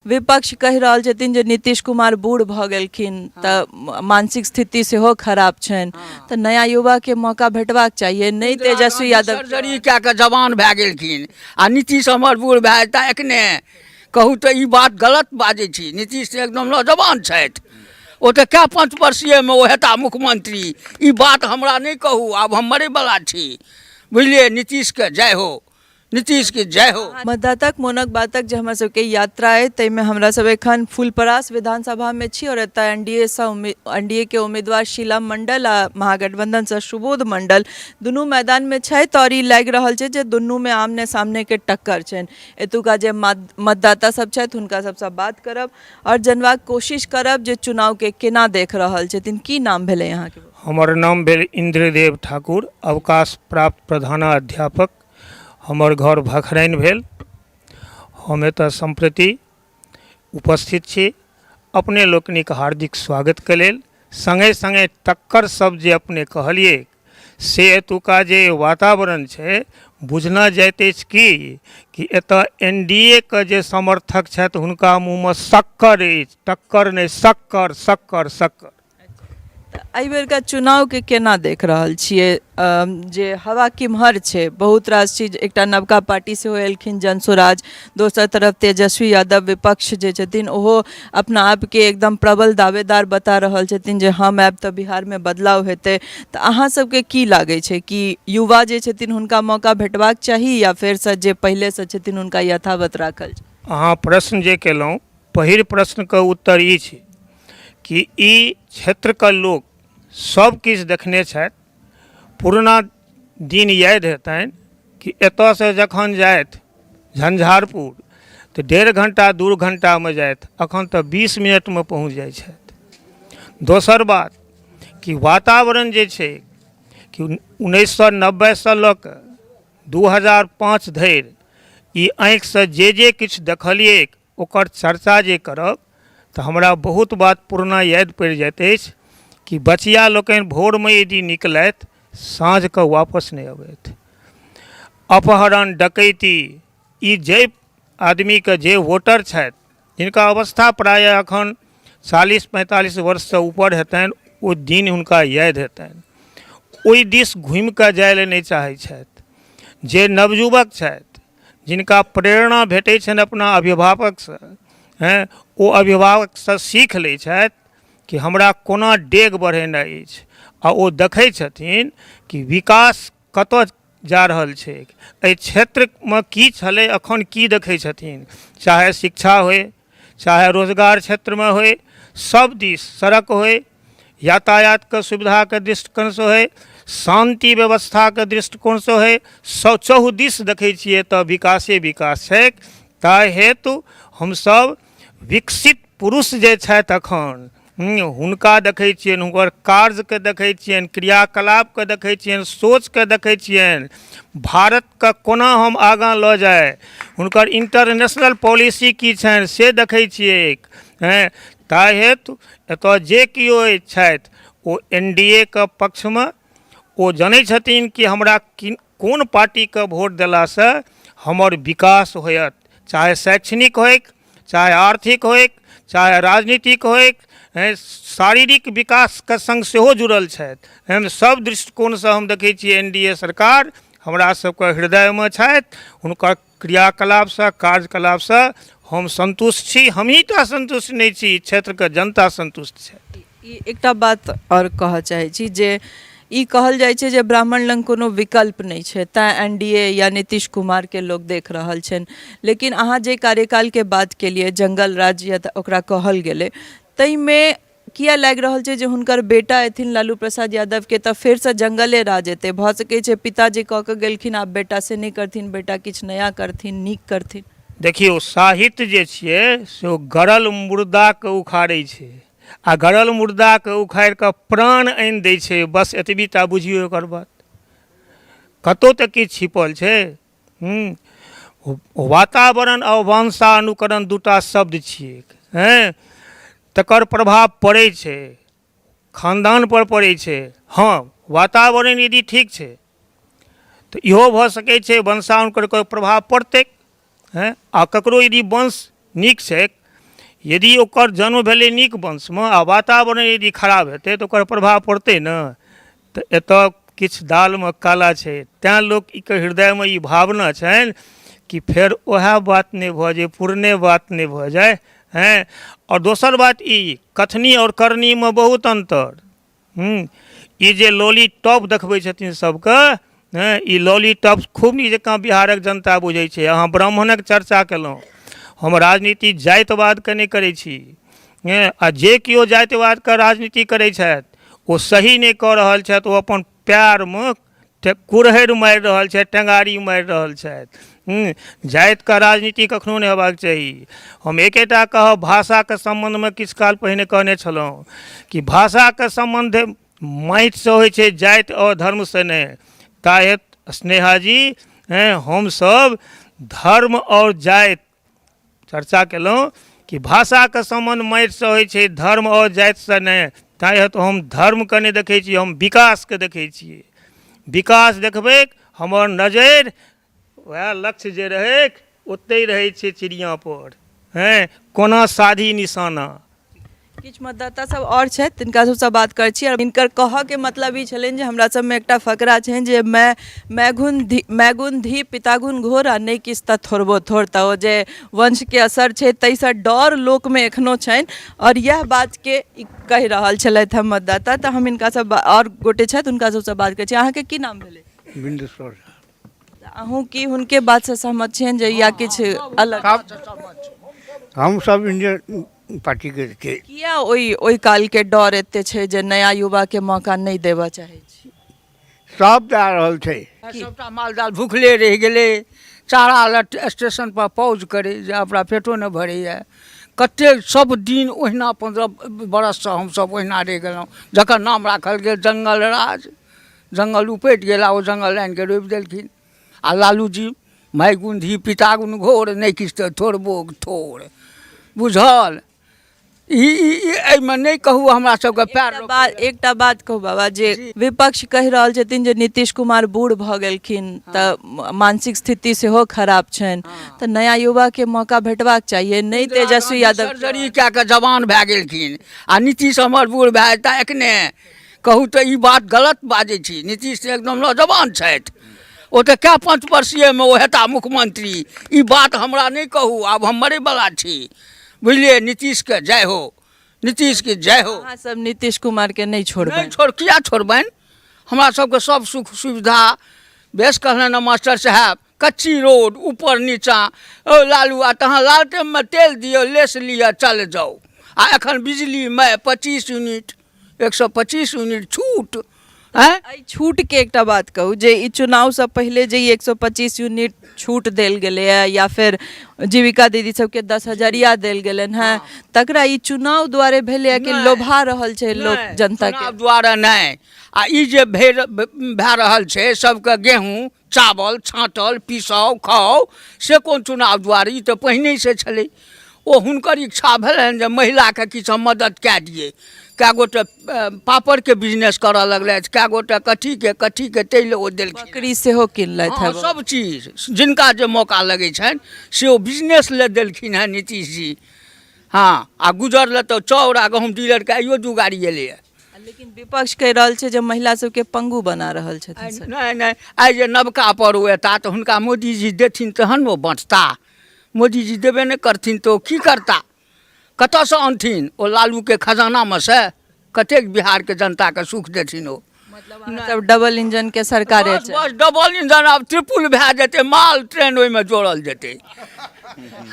विपक्ष कहि रहल छथिन जे नीतीश कुमार बूढ़ भऽ गेलखिन तऽ मानसिक स्थिति सेहो खराब छनि, तऽ नया युवा के मौका भेटबाक चाहिए। नहीं तेजस्वी यादव सर्जरी कए कऽ जवान भए गेलखिन आ नीतीश हमर बूढ़ भए जेता एखने कहू तऽ ई बात गलत बाजै छी। नीतीश एकदम नौजवान छथि, ओ तऽ कए 5 वर्षीयमे ओ हेता मुख्यमंत्री। ई बात हमरा नहीं कहू, आब हम मरैवला छी, बुझलिए। नीतीश के जय हो, नीतीश की जय हो। मतदाताक मोनक बातक जे हमर सबके यात्रा है ताहिमे हमरा सब एखन फुलपरास विधानसभा में छी और एतय एनडीए के उम्मीदवार शीला मंडल आ महागठबंधन से सुबोध मंडल दुनू मैदान में छथि और ई लागि रहल छै जे दुनू में आमने सामने के टक्कर छनि। एतुका जे मतदाता सब छथि हुनका सबसँ बात करब और जनबाक कोशिश करब जे चुनाव के केना देख रहल छथिन। की नाम भेलै अहाँके? हमर नाम भेल इंद्रदेव ठाकुर, अवकाश प्राप्त प्रधानाध्यापक। हमर घर भखरैन भेल। हम एतऽ सम्प्रति उपस्थित छी अपने लोकनिक हार्दिक स्वागत के लेल। संगे संगे टक्कर सब जे अपने कहलिए से एतुका जे वातावरण छै बुझना जाइत अछि कि एतऽ एनडीए के जे समर्थक छथि हुनका मुँहमे शक्कर अछि, टक्कर नहि शक्कर शक्कर शक्कर। एहि बेरका चुनाव के केना देख रहल छियै? जे हवा किम्हर छै, बहुत रास चीज, एकटा नवका पार्टी सेहो एलखिन जनसुराज, दोसर तरफ तेजस्वी यादव विपक्ष जे छथिन ओहो अपना आप के एकदम प्रबल दावेदार बता रहल छथिन जे हम आयब तऽ बिहार में बदलाव हेतै। तऽ अहाँ सबके की लागै छै कि युवा जे छथिन हुनका मौका भेटबाक चाही या फेर से जे पहले से छथिन हुनका यथावत राखल छै? अहाँ प्रश्न जे केलहुँ, पहिल प्रश्न के उत्तर ई छै कि ई क्षेत्र के लोग सब किछु देखने छथि। पुरना दिन याद हेतनि कि एतऽ से जखन जाथि झंझारपुर तऽ 1.5 घंटा 2 घंटा में जाथि, अखन तऽ 20 मिनट में पहुँच जाइ छथि। दोसर बात कि वातावरण जे छै कि 1990 से लऽ कऽ 2005 धरि ई आँखि से जे किछु देखलिए ओकर चर्चा जे करब तऽ हमरा बहुत बात पुरना याद पड़ि जाइत अछि कि बचिया लोकनि भोर में यदि निकलथि साँझ के वापस नहीं अबैत। अपहरण डकैती, ई जे आदमी के जे वोटर छथि जिनका अवस्था प्रायः अखन 40-45 वर्ष से ऊपर हेतनि, ओ दिन हुनका याद हेतनि। ओहि दिस घुमि कऽ जाय लेल नहीं चाहै छथि। जे नवयुवक छथि जिनका प्रेरणा भेटै छनि अपना अभिभावक से, ओ अभिभावक से सीख लै छथि कि हमरा कोना डेग बढ़ेनाइ अछि, आ ओ देखै छथिन कि विकास कतऽ जा रहल छै, एहि क्षेत्रमे की छलै अखन की देखै छथिन। चाहे शिक्षा होय, चाहे रोजगार क्षेत्रमे होय, सब दिस सड़क होय, यातायात के सुविधा के दृष्टिकोण से होय, शांति व्यवस्था के दृष्टिकोण से होय, चहुदिस देखै छियै तऽ विकासे विकास छै। ताहि हेतु हमसब विकसित पुरुष जे छथि अखन हुनका देखै छियनि, हुनकर कार्यके देखै छियनि, क्रियाकलापके देखै छियनि, सोचके देखै छियनि, भारतके कोना हम आगाँ लऽ जाय, हुनकर इंटरनेशनल पॉलिसी की छनि से देखै छियै। ताहि हेतु एतऽ जे केओ छथि ओ एनडीए के पक्षमे, ओ जनै छथिन कि हमरा कोन पार्टीके वोट देलासँ हमर विकास होयत, चाहे शैक्षणिक होय, चाहे आर्थिक होय, चाहे राजनीतिक होय, शारीरिक विकास के संग सेहो जुड़ल छथि। हम सब दृष्टिकोण से हम देखै छियै एनडीए सरकार हमरा सबके हृदय में छथि। हुनकर क्रियाकलाप से, कार्यकलाप से हम संतुष्ट छी। हमही टा संतुष्ट नहीं छी, क्षेत्र के जनता संतुष्ट छै। एकटा बात और कहऽ चाहै छी जे ई कहल जाइ छै जे ब्राह्मण लंग कोनो विकल्प नहीं छै, तैं एनडीए या नीतीश कुमार के लोग देख रहल छनि। लेकिन अहाँ जे कार्यकाल के बात केलिए, जंगल राज या ओकरा कहल गेलै, ताहिमे किया लागि रहल छै जे हुनकर बेटा एथिन लालू प्रसाद यादव के तऽ फेर से जंगले राज एतै? भऽ सकै छै पिताजी कऽ के गेलखिन, आब बेटा से नहीं करथिन, बेटा किछु नया करथिन, नीक करथिन। देखियौ, साहित्य जे छियै से ओ गड़ल मुर्दा के उखाड़ै छै आ गड़ल मुर्दा के उखाड़ि कऽ प्राण आनि दै छै। बस एतबी टा बुझियौ एकर बात, कतौ तऽ किछु छिपल छै। वातावरण आ वंशानुकरण दूटा शब्द छियै, तकर प्रभाव पड़ै छै, खानदान पर पड़ै छै। हाँ, वातावरण यदि ठीक छै तऽ इहो भऽ सकै छै वंशानुकरण के प्रभाव पड़तै। आ ककरो यदि वंश नीक छै यदि ओकर जन्म भेलै नीक वंशमे आ वातावरण यदि खराब हेतै तऽ ओकर प्रभाव पड़तै ने। तऽ एतऽ किछु दालमे काला छै, तेँ लोकके हृदयमे ई भावना छनि कि फेर वएह बात नहि भऽ जाए, पुरने बात नहि भऽ जाए हैं। और दोसर बात ई कथनी और करनीमे बहुत अन्तर। ई जे लॉलीटॉप देखबै छथिन सबके, हैं, ई लॉलीटॉप खूब नीक जकाँ बिहारक जनता बुझै छै। अहाँ ब्राह्मणक चर्चा केलहुँ, हम राजनीति जातिवादके नहि करै छी, हैं। आ जे केओ जातिवादके राजनीति करै छथि ओ सही नहि कऽ रहल छथि, ओ अपन पैरमे कुरहरि मारि रहल छथि, टेंगारी मारि रहल छथि। जातिके राजनीति कखनो नहि हेबाक चाही। हम एकेटा कहब, भाषाके सम्बन्धमे किछु काल पहिने कहने छलहुँ कि भाषाके सम्बन्ध माटिसँ होइ छै, जाति और धर्मसँ नहि। ताहित स्नेहाजी हैं, हमसब धर्म और जाति चर्चा केलहुँ कि भाषाके सम्बन्ध माटिसँ होइ छै, धर्म और जातिसँ नहि। ताहित हम धर्मके नहि देखै छी, हम विकासके देखै छियै। विकास देखबै, हमर नजरि वएह लक्ष्य जे रहै ओतहि रहै छै चिड़ियाँपर, हैं, कोना साधी निशाना। किछु मतदाता सब और छथि तिनका सबसँ बात करै छी। और हिनकर कहऽके मतलब ई छलनि जे हमरा सबमे एकटा फकरा छनि जे मैगुन धी पितागुन घोर आ नहि किछु तऽ थोड़बो थोड़। तऽ ओ जे वंशके असर छै ताहिसँ डर लोकमे एखनो छनि, और इएह बातके ई कहि रहल छलथि हम मतदाता। तऽ हम हिनका सब और गोटे छथि हुनका सबसँ बात करै छी। अहाँके की नाम भेलै? बिंदेश्वर। अहूँ की हुनके बातसँ सहमत छियनि जे या किछु अलग? हम सब इंडियन पार्टी के थे। किया ओहि कालके डर एते छै जे नया युवाके मौका नहि देबऽ चाहै छी? सब दए रहल छै। सबटा मालजाल भूखले रहि गेलै, चारा लए स्टेशन पर पौज करे जे अपना पेटो नहि भरैए। कतेक सब दिन ओहिना 15 बरससँ हमसब ओहिना रहि गेलहुँ। जकर नाम राखल गेल जंगल राज, जंगल उपटि गेल आ ओ जंगल आनिके रोपि देलखिन। आ लालूजी मैगुन धी पितागुन घोर, नहि किछु तऽ थोड़बो थोड़, बुझल। एहिमे नहि कहू हमरा सबके पैर। एकटा बात कहू बाबा, जे विपक्ष कहि रहल छथिन जे नीतीश कुमार बूढ़ भऽ गेलखिन तऽ मानसिक स्थिति सेहो खराब छनि, तऽ नया युवा के मौका भेटबाक चाहिए। नहि तेजस्वी यादव सर्जरी कए कऽ जवान भए गेलखिन आ नीतीश हमर बूढ़ भए जेता एखने कहू तऽ ई बात गलत बाजै छी। नीतीश एकदम नौजवान छथि, ओ तऽ कए 5 वर्षीयमे ओ हेता मुख्यमंत्री। ई बात हमरा नहि कहू, आब हम मरैवला छी, बुझलिए। नीतीश के जय हो, नीतीश के जय हो। अहाँ सब नीतीश कुमार के नहीं छोड़बनि? नहीं किया छोड़बनि? हमरा सबके सब सुख सुविधा बेस कहने न मास्टर साहब। कच्ची रोड ऊपर नीचा, ओ लालू आ तहाँ लालटेन में तेल दियो, लेस लिया, चल जाओ। आ एखन बिजली में 25 यूनिट 125 यूनिट छूट। छूट के एकटा बात कहू, जे ई चुनाव से पहले जे 125 यूनिट छूट देल गेलै या फिर जीविका दीदी सबके 10,000 देल गेलनि हैं, तकरा ई चुनाव द्वारे भेलै कि लोभा रहल छै लोक जनता के? चुनाव द्वारा नहीं। आ ई जे भए रहल छै सबके गेहूँ चावल छाँटल पीसाओ खाओ, से कोन चुनाव द्वारे? ई तऽ पहिने से छलै। ओ हुनकर इच्छा भेलनि जे महिलाके किछु हम मदद कए दिए। कए गोटे पापड़के बिजनेस करऽ लगलथि, कए गोटे कथीके तेल ओ देलखिन, बकरी सेहो किनलथि है। सब चीज जिनका जे मौका लगै छनि से ओ बिजनेस ले देलखिन हैं नीतीश जी। हाँ, आ गुजरले तो चाउर आ गहूँम डीलरके आइयो 2 गाड़ी एलैए। लेकिन विपक्ष कहि रहल छै जे महिला सबके पंगु बना रहल छथिन। नहीं, आइ जे नवका पर ओ एता तऽ हुनका मोदीजी देथिन तहन ओ बाँटता। मोदीजी देबे नहीं करथिन तो की करता? कतऽसँ अनथिन? ओ लालूके खजानामे से कतेक बिहारके जनताके सुख देथिन ओ? मतलब डबल इंजन के सरकार है। बस डबल इंजन आब ट्रिपल भए जेतै, माल ट्रेन ओहिमे जोड़ल जेतै।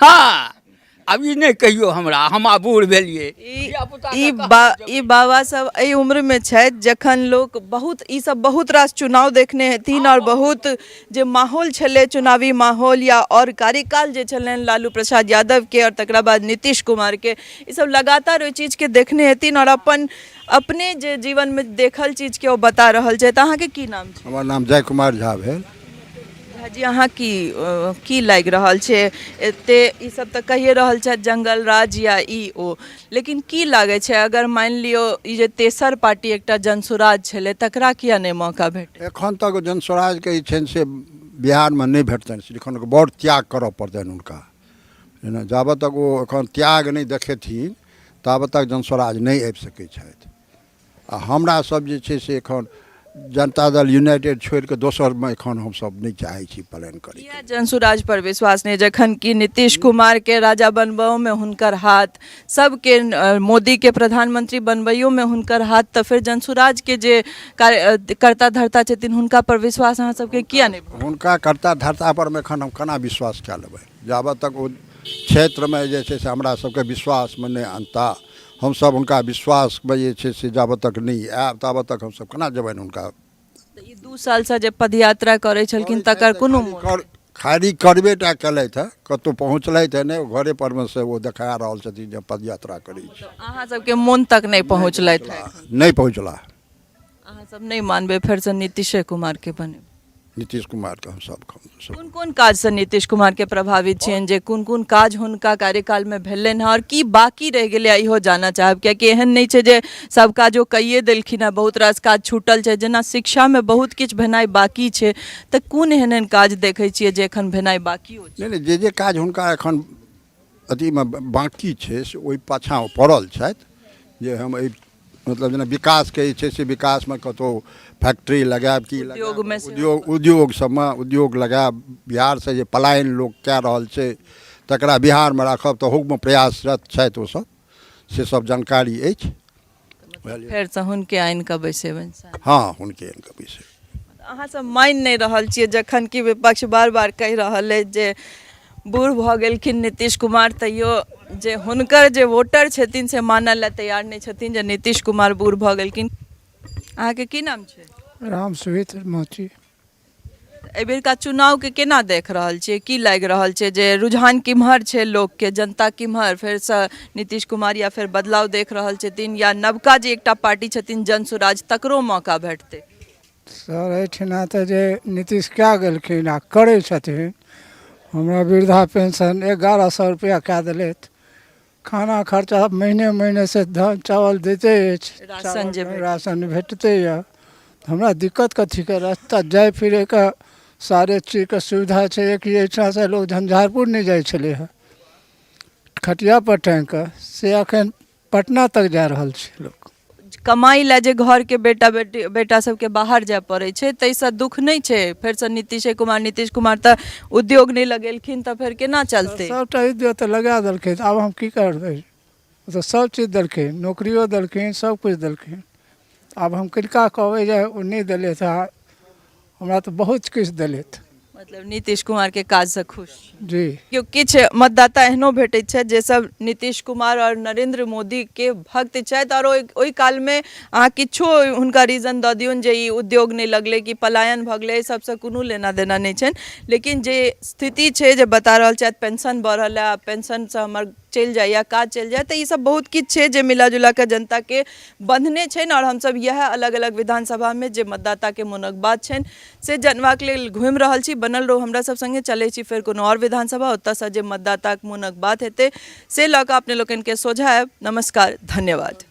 हाँ, अब ई नहीं कहियो हमरा, हम आब बूढ़ भेलिए। ई बाबा सब एहि उम्र में छथि जखन लोग बहुत ई सब बहुत रास चुनाव देखने हेथिन, और बहुत जे माहौल छले चुनावी माहौल या और कार्यकाल जे छलनि लालू प्रसाद यादव के और तकरा बाद नीतीश कुमार के, ई सब लगातार ओहि चीज के देखने हेथिन और अपने जे जीवन में देखल चीज के ओ बता रहल छथि। अहाँ के की नाम छै? हमर नाम जय कुमार झा भेल। जी, अहाँ की लागि रहल छै? एते ई सब तऽ कहिए रहल छथि जंगल राज या ई ओ, लेकिन की लागे छै अगर मान लियो ई जे तेसर पार्टी एकटा जनसुराज छलै तकरा किया नहीं मौका भेटै? एखन तक जनसुराज के छै से बिहार में नहीं भेटतनि, एखन बड़ त्याग करऽ पड़तनि हुनका। ने जाबत तक ओ एखन त्याग नहीं देखेथिन ताबत तक जनस्वराज नहीं आबि सकै छथि। आ हमरा सब जे छै से एखन जनता दल यूनाइटेड छोड़ि कऽ दोसरमे एखन हमसब नहि चाहै छी प्लान करी। यह जनसुराज पर विश्वास नहीं, जखन कि नीतीश कुमार के राजा बनबो में हुनकर हाथ, सबके मोदी के प्रधानमंत्री बनबैयो में हुनकर हाथ, तो फिर जनसुराज के जे करता धरता छथिन हुनका पर विश्वास अहाँ सबके किया नहीं? हुनका करता धरता पर में एखन हम केना विश्वास कए लेबै? जाबत तक ओ क्षेत्रमे जे छै से हमरा सबके विश्वासमे नहि अनता, हमसब हुनका विश्वासमे जे छै से जाबत तक नहीं आयब ताबत तक हमसब केना जेबनि हुनका? ई 2 साल से जे पदयात्रा करे छलखिन तकर कोनो खाली करबे टा केलथि है, कतहु पहुँचलथि है नहि, घरे पर में से वो देखा रहल छथिन जे पदयात्रा करै छी। अहाँ सबके मोन तक नहीं पहुँचलथि है? नहीं पहुँचला। अहाँ सब नहीं मानबे फिर से नीतीश कुमार के बने? नीतीश कुमार के हम सब कोन कोन काज से नीतीश कुमार के प्रभावित छियनि, जे कोन कोन काज हुनका कार्यकाल में भेलनि हैं और की बाकी रह गेलै इहो जानना चाहब, कियाकि एहन नहीं छै जे सब काजो कइए देलखिन हैं, बहुत रास काज छूटल छै, जेना शिक्षा में बहुत किछु भेनाइ बाकी छै, तऽ कोन एहन एहन काज देखै छियै जे एखन भेनाइ बाकी हो छै? नहीं जे काज हुनका एखन अथीमे बाँकी छै से ओहि पाछाँ पड़ल छथि, जे हम एहि मतलब जेना विकासके जे छै से विकासमे कतहु फैक्ट्री लगायब की उद्योग सबमे उद्योग लगायब, बिहारसँ जे पलायन लोक कए रहल छै तकरा बिहारमे राखब, तऽ हुकमे प्रयासरत छथि ओसब, से सब जानकारी अछि। फेर से हुनके आनि कऽ बैसेबनि? हाँ, हुनके आनि कऽ बैसेबनि। अहाँ सब मानि नहीं रहल छियै, जखन कि विपक्ष बार बार कहि रहल अछि जे बूढ़ भऽ गेलखिन नीतीश कुमार, तैयो जे हुनकर जे वोटर छथिन से मानल ला तैयार नहीं छथिन जे नीतीश कुमार बूढ़ भऽ गेलखिन। अहाँके की नाम छै? राम सुहित मोची। एहि बेरका चुनाव के केना देख रहल छियै, की लागि रहल छै, जे रुझान किम्हर छै लोक के, जनता किम्हर, फेर से नीतीश कुमार या फिर बदलाव देख रहल छथिन, या नवका जे एकटा पार्टी छथिन जनसुराज तकरो मौका भेटतै? सर एहिठिना तऽ जे नीतीश कए गेलखिन आ करै छथिन, हमरा वृद्धा पेंशन 1100 रुपया कए देलथि, खाना खर्चा महीने महीने से धान चावल दैते अछि, राशन भेटते यऽ, हमरा दिक्कत कथीके? रास्ता जाय फिरैके सारे चीजके सुविधा छै, एक एहिठाम से लोग झंझारपुर नहीं जाइ छलै हँ खटिया पर टाँगि कऽ, से एखन पटना तक जा रहल छै लोक। कमाई ला जे घर के बेटा सबके बाहर जाय पड़ै छै, ताहिसँ दुख नहीं छै? फेर से नीतीश कुमार तऽ उद्योग नहीं लगेलखिन, तऽ फेर केना चलतै? सबटा उद्योग तऽ लगा देलखिन, आब हम की करबै? तऽ सब चीज देलखिन, नौकरियो देलखिन, सब कुछ देलखिन, आब हम किनका कहबै जे ओ नहीं देलथि? हमरा तऽ बहुत किछु देलथि। मतलब नीतीश कुमार के काज से खुश जी? क्यों किछु मतदाता एहनो भेटैत छै जे सब नीतीश कुमार और नरेंद्र मोदी के भक्त छथि, और ओहि काल में अहाँ किछो हुनका रीजन दऽ दियौन जे ई उद्योग नहीं लगलै कि पलायन भऽ गेलै, सबसँ कोनो लेना देना नहीं छनि, लेकिन जे स्थिति छै जे बता रहल छथि पेंशन बढ़ल है, पेंशन से हमर चलि जाइए, काज चलि जाए, तऽ ई सब बहुत किछु छै जे मिला जुला के जनता के बंधने छनि, और हमसब यह अलग अलग विधानसभा में जे मतदाता के मोनक बात छनि से जनबाक लेल घुमि रहल छी। बनल रहू हमरा सब संगे, चलै छी फेर कोनो और विधानसभा, ओतऽसँ जे मतदाता के मोनक बात हेतै से लऽ कऽ अपने लोकनि के सोझा आयब। नमस्कार, धन्यवाद।